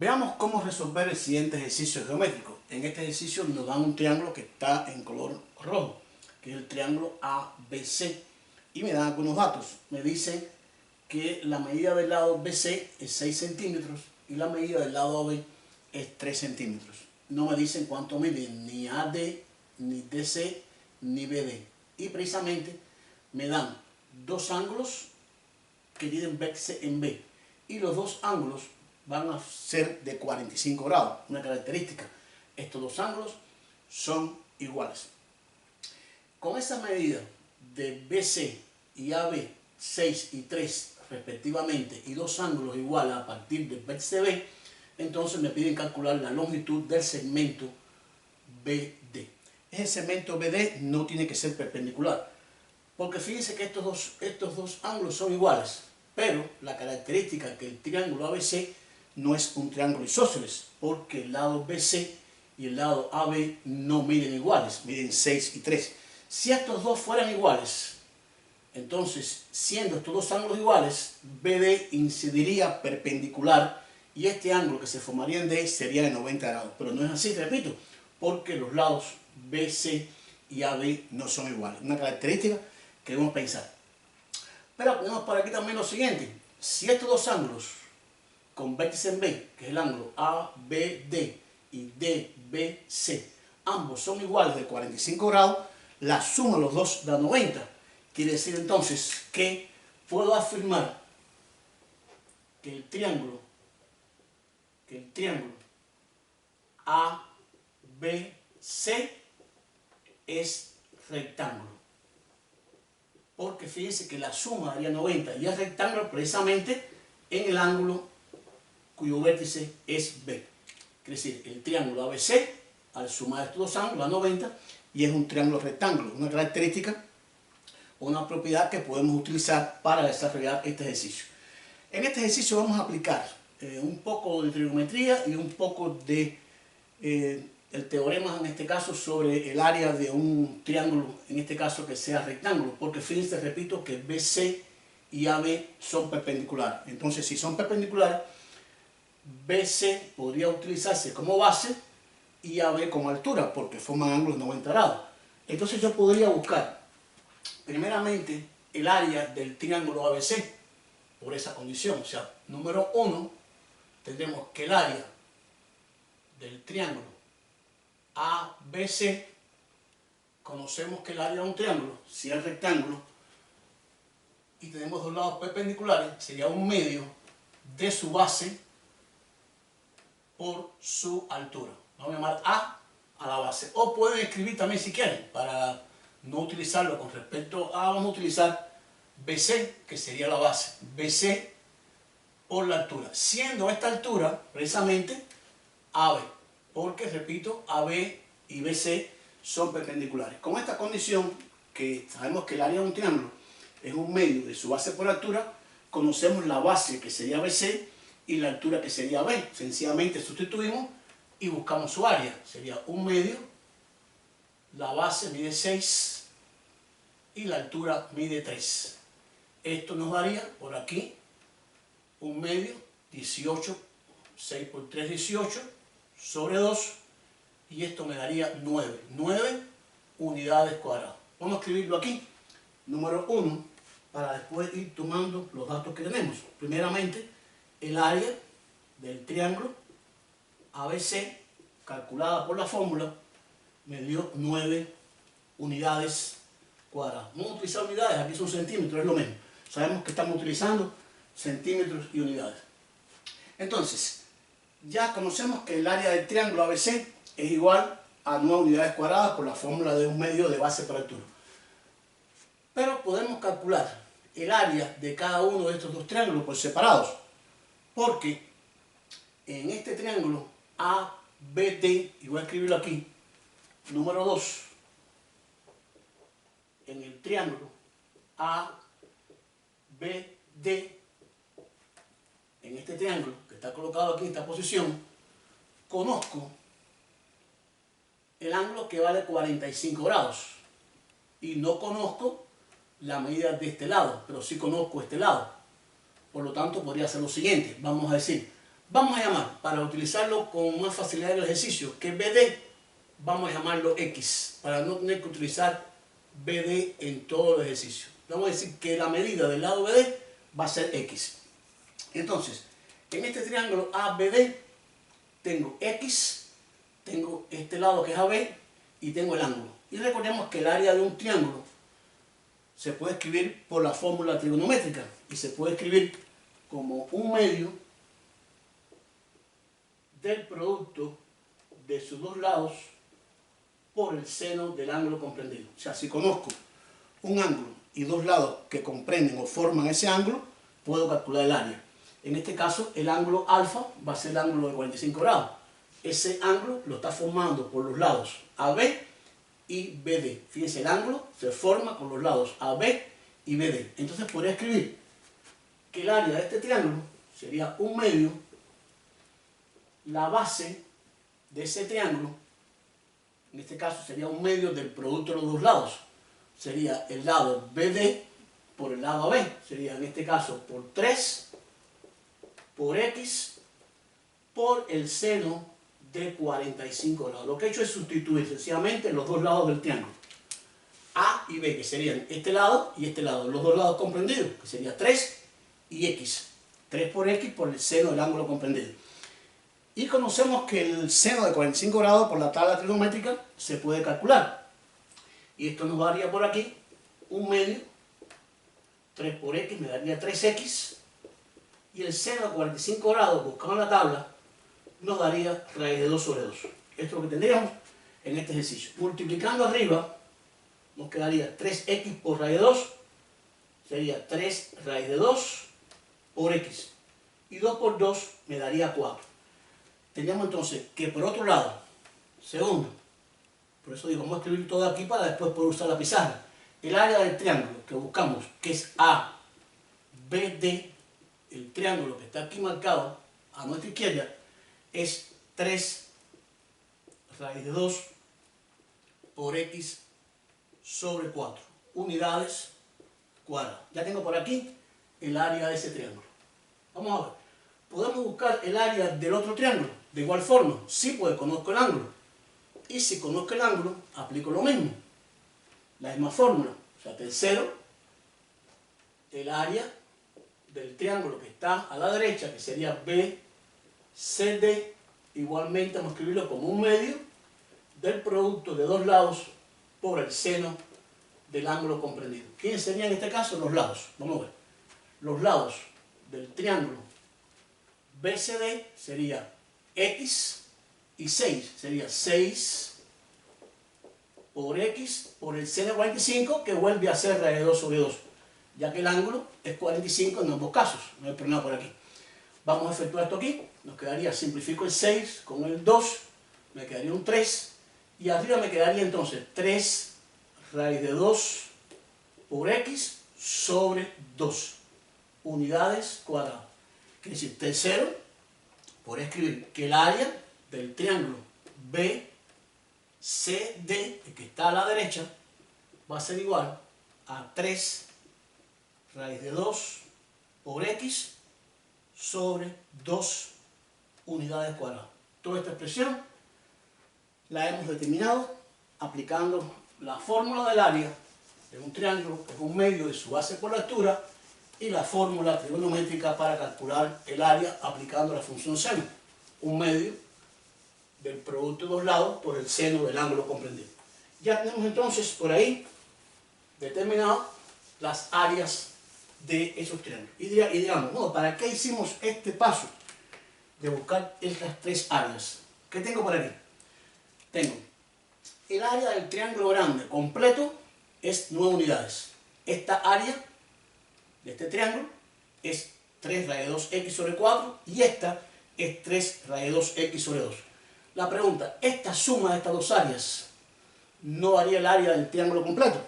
Veamos cómo resolver el siguiente ejercicio geométrico. En este ejercicio nos dan un triángulo que está en color rojo, que es el triángulo ABC. Y me dan algunos datos. Me dicen que la medida del lado BC es 6 centímetros y la medida del lado AB es 3 centímetros. No me dicen cuánto miden ni AD, ni DC, ni BD. Y precisamente me dan dos ángulos que dividen BC en B. Y los dos ángulos van a ser de 45 grados, una característica. Estos dos ángulos son iguales. Con esa medida de BC y AB, 6 y 3 respectivamente, y dos ángulos iguales a partir de BCB, entonces me piden calcular la longitud del segmento BD. Ese segmento BD no tiene que ser perpendicular, porque fíjense que estos dos ángulos son iguales, pero la característica que el triángulo ABC no es un triángulo isósceles, porque el lado BC y el lado AB no miden iguales, miden 6 y 3. Si estos dos fueran iguales, entonces, siendo estos dos ángulos iguales, BD incidiría perpendicular y este ángulo que se formaría en D sería de 90 grados. Pero no es así, repito, porque los lados BC y AB no son iguales. Una característica que debemos pensar. Pero tenemos por aquí también lo siguiente. Si estos dos ángulos con vértice en B, que es el ángulo ABD y DBC, ambos son iguales de 45 grados, la suma de los dos da 90. Quiere decir entonces que puedo afirmar que el triángulo ABC es rectángulo. Porque fíjense que la suma daría 90 y es rectángulo precisamente en el ángulo cuyo vértice es B. Quiere decir, el triángulo ABC, al sumar estos dos ángulos, da 90 y es un triángulo rectángulo. Una característica, una propiedad que podemos utilizar para desarrollar este ejercicio. En este ejercicio vamos a aplicar un poco de trigonometría y un poco de el teorema, en este caso, sobre el área de un triángulo, en este caso que sea rectángulo, porque fíjense, repito, que BC y AB son perpendiculares. Entonces, si son perpendiculares, BC podría utilizarse como base y AB como altura, porque forman ángulos de 90 grados. Entonces yo podría buscar, primeramente, el área del triángulo ABC, por esa condición. O sea, número 1, tendremos que el área del triángulo ABC, conocemos que el área de un triángulo, si es rectángulo, y tenemos dos lados perpendiculares, sería un medio de su base por su altura. Vamos a llamar a la base. O pueden escribir también si quieren, para no utilizarlo con respecto a, vamos a utilizar BC, que sería la base. BC por la altura. Siendo esta altura, precisamente, AB. Porque, repito, AB y BC son perpendiculares. Con esta condición, que sabemos que el área de un triángulo es un medio de su base por altura, conocemos la base que sería BC y la altura que sería B. Sencillamente sustituimos y buscamos su área. Sería un medio, la base mide 6 y la altura mide 3. Esto nos daría por aquí un medio, 18, 6 por 3, 18, sobre 2, y esto me daría 9 unidades cuadradas. Vamos a escribirlo aquí, número 1, para después ir tomando los datos que tenemos. Primeramente, el área del triángulo ABC, calculada por la fórmula, me dio 9 unidades cuadradas. Vamos a utilizar unidades, aquí son centímetros, es lo mismo. Sabemos que estamos utilizando centímetros y unidades. Entonces, ya conocemos que el área del triángulo ABC es igual a 9 unidades cuadradas por la fórmula de un medio de base por altura. Pero podemos calcular el área de cada uno de estos dos triángulos por separados, porque en este triángulo ABD, y voy a escribirlo aquí, número 2, en el triángulo ABD, en este triángulo que está colocado aquí en esta posición, conozco el ángulo que vale 45 grados y no conozco la medida de este lado, pero sí conozco este lado. Por lo tanto, podría ser lo siguiente. Vamos a decir, Vamos a llamar, para utilizarlo con más facilidad en el ejercicio, que BD, vamos a llamarlo X, para no tener que utilizar BD en todo el ejercicio. Vamos a decir que la medida del lado BD va a ser X. Entonces, en este triángulo ABD tengo X, tengo este lado que es AB y tengo el ángulo. Y recordemos que el área de un triángulo se puede escribir por la fórmula trigonométrica y se puede escribir como un medio del producto de sus dos lados por el seno del ángulo comprendido. O sea, si conozco un ángulo y dos lados que comprenden o forman ese ángulo, puedo calcular el área. En este caso, el ángulo alfa va a ser el ángulo de 45 grados. Ese ángulo lo está formando por los lados AB y BD. Fíjense, el ángulo se forma con los lados AB y BD. Entonces podría escribir que el área de este triángulo sería un medio, la base de ese triángulo, en este caso sería un medio del producto de los dos lados. Sería el lado BD por el lado AB. Sería en este caso por 3 por X por el seno de 45 grados. Lo que he hecho es sustituir sencillamente los dos lados del triángulo. A y B, que serían este lado y este lado. Los dos lados comprendidos, que sería 3 y X. 3 por X por el seno del ángulo comprendido. Y conocemos que el seno de 45 grados por la tabla trigonométrica se puede calcular. Y esto nos daría por aquí un medio, 3 por X me daría 3X. Y el seno de 45 grados, buscando en la tabla, nos daría raíz de 2 sobre 2. Esto es lo que tendríamos en este ejercicio. Multiplicando arriba, nos quedaría 3X por raíz de 2, sería 3 raíz de 2 por X. Y 2 por 2 me daría 4. Tendríamos entonces que por otro lado, segundo, por eso digo, vamos a escribir todo aquí para después poder usar la pizarra. El área del triángulo que buscamos, que es ABD, el triángulo que está aquí marcado a nuestra izquierda, es 3 raíz de 2 por X sobre 4 unidades cuadradas. Ya tengo por aquí el área de ese triángulo. Vamos a ver. ¿Podemos buscar el área del otro triángulo? De igual forma, sí, pues conozco el ángulo. Y si conozco el ángulo, aplico lo mismo. La misma fórmula. O sea, tercero, el área del triángulo que está a la derecha, que sería BCD, igualmente vamos a escribirlo como un medio del producto de dos lados por el seno del ángulo comprendido. ¿Quiénes serían en este caso? Los lados. Vamos a ver. Los lados del triángulo BCD sería X y 6. Sería 6 por X por el seno de 45, que vuelve a ser raíz de 2 sobre 2. Ya que el ángulo es 45 en ambos casos. No hay problema por aquí. Vamos a efectuar esto aquí. Nos quedaría, simplifico el 6 con el 2, me quedaría un 3. Y arriba me quedaría entonces 3 raíz de 2 por X sobre 2 unidades cuadradas. Quiere decir, tercero, por escribir que el área del triángulo BCD, el que está a la derecha, va a ser igual a 3 raíz de 2 por X sobre 2 unidades cuadradas. Toda esta expresión la hemos determinado aplicando la fórmula del área de un triángulo, que es un medio de su base por la altura, y la fórmula trigonométrica para calcular el área aplicando la función seno, un medio del producto de dos lados por el seno del ángulo comprendido. Ya tenemos entonces por ahí determinado las áreas de esos triángulos. Y digamos, bueno, ¿para qué hicimos este paso de buscar estas tres áreas? ¿Qué tengo por aquí? Tengo el área del triángulo grande completo es 9 unidades. Esta área de este triángulo es 3 raíz de 2x sobre 4 y esta es 3 raíz de 2x sobre 2. La pregunta, ¿esta suma de estas dos áreas no varía el área del triángulo completo?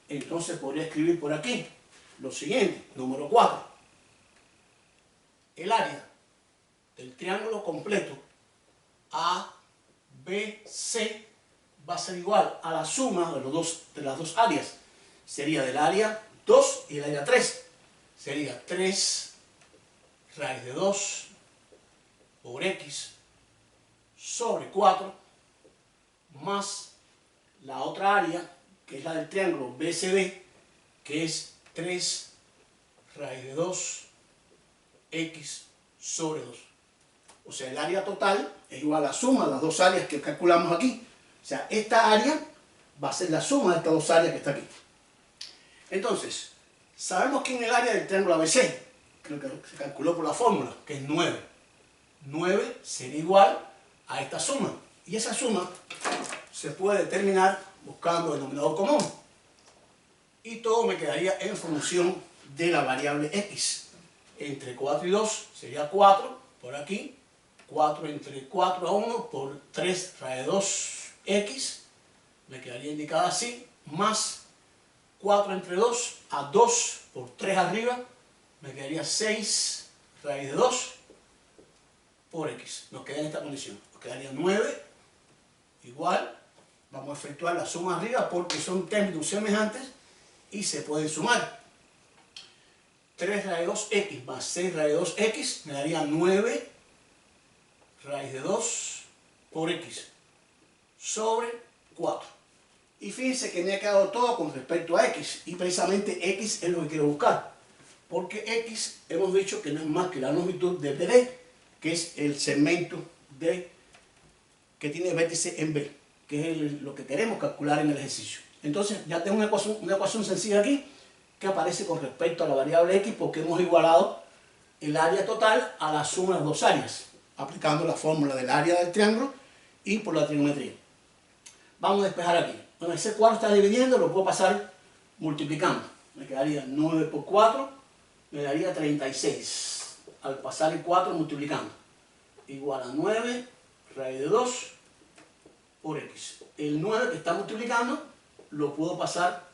Entonces podría escribir por aquí lo siguiente, número 4. El área del triángulo completo ABC va a ser igual a la suma de las dos áreas. Sería del área 2 y el área 3. Sería 3 raíz de 2 por X sobre 4 más la otra área, que es la del triángulo BCD, que es 3 raíz de 2 X sobre 2. O sea, el área total es igual a la suma de las dos áreas que calculamos aquí. O sea, esta área va a ser la suma de estas dos áreas que está aquí. Entonces, sabemos que en el área del triángulo ABC, que se calculó por la fórmula, que es 9. 9 sería igual a esta suma. Y esa suma se puede determinar buscando el denominador común. Y todo me quedaría en función de la variable X. Entre 4 y 2 sería 4 por aquí. 4 entre 4 a 1 por 3 raíz de 2X. Me quedaría indicada así. Más 4 entre 2 a 2 por 3 arriba. Me quedaría 6 raíz de 2 por X. Nos queda en esta condición. Nos quedaría 9 igual. Vamos a efectuar la suma arriba porque son términos semejantes y se pueden sumar. 3 raíz de 2X más 6 raíz de 2X me daría 9 raíz de 2 por X sobre 4. Y fíjense que me ha quedado todo con respecto a X. Y precisamente X es lo que quiero buscar. Porque X hemos dicho que no es más que la longitud de BD, que es el segmento que tiene vértice en B, que es lo que queremos calcular en el ejercicio. Entonces ya tengo una ecuación sencilla aquí que aparece con respecto a la variable X porque hemos igualado el área total a la suma de las dos áreas, aplicando la fórmula del área del triángulo y por la trigonometría. Vamos a despejar aquí. Bueno, ese cuadro está dividiendo, lo puedo pasar multiplicando. Me quedaría 9 por 4, me daría 36. Al pasar el 4 multiplicando. Igual a 9 raíz de 2 por X. El 9 que está multiplicando lo puedo pasar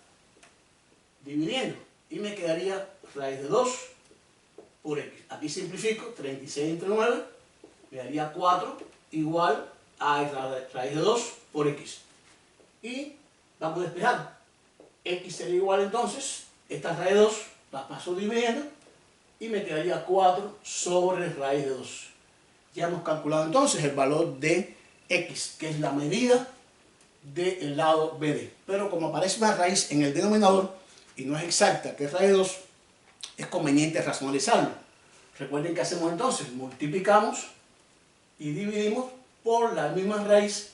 dividiendo. Y me quedaría raíz de 2 por X. Aquí simplifico, 36 entre 9 me daría 4 igual a raíz de 2 por X. Y vamos a despejar. X sería igual entonces, esta raíz de 2 la paso dividiendo y me quedaría 4 sobre raíz de 2. Ya hemos calculado entonces el valor de X, que es la medida del lado BD. Pero como aparece una raíz en el denominador y no es exacta, que es raíz de 2, es conveniente racionalizarlo. Recuerden que hacemos entonces, multiplicamos y dividimos por la misma raíz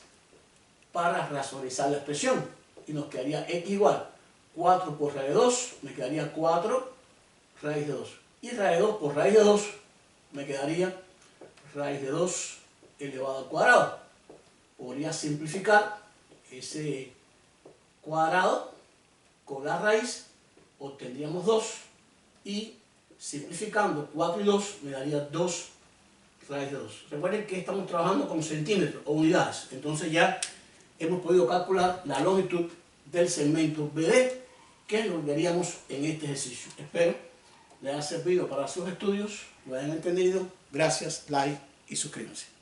para racionalizar la expresión. Y nos quedaría X igual 4 por raíz de 2, me quedaría 4 raíz de 2. Y raíz de 2 por raíz de 2 me quedaría raíz de 2 elevado al cuadrado. Podría simplificar ese cuadrado con la raíz, obtendríamos 2 y simplificando 4 y 2 me daría 2 raíz de 2. Recuerden que estamos trabajando con centímetros o unidades, entonces ya hemos podido calcular la longitud del segmento BD, que es lo que veríamos en este ejercicio. Espero les haya servido para sus estudios, lo hayan entendido. Gracias, like y suscríbanse.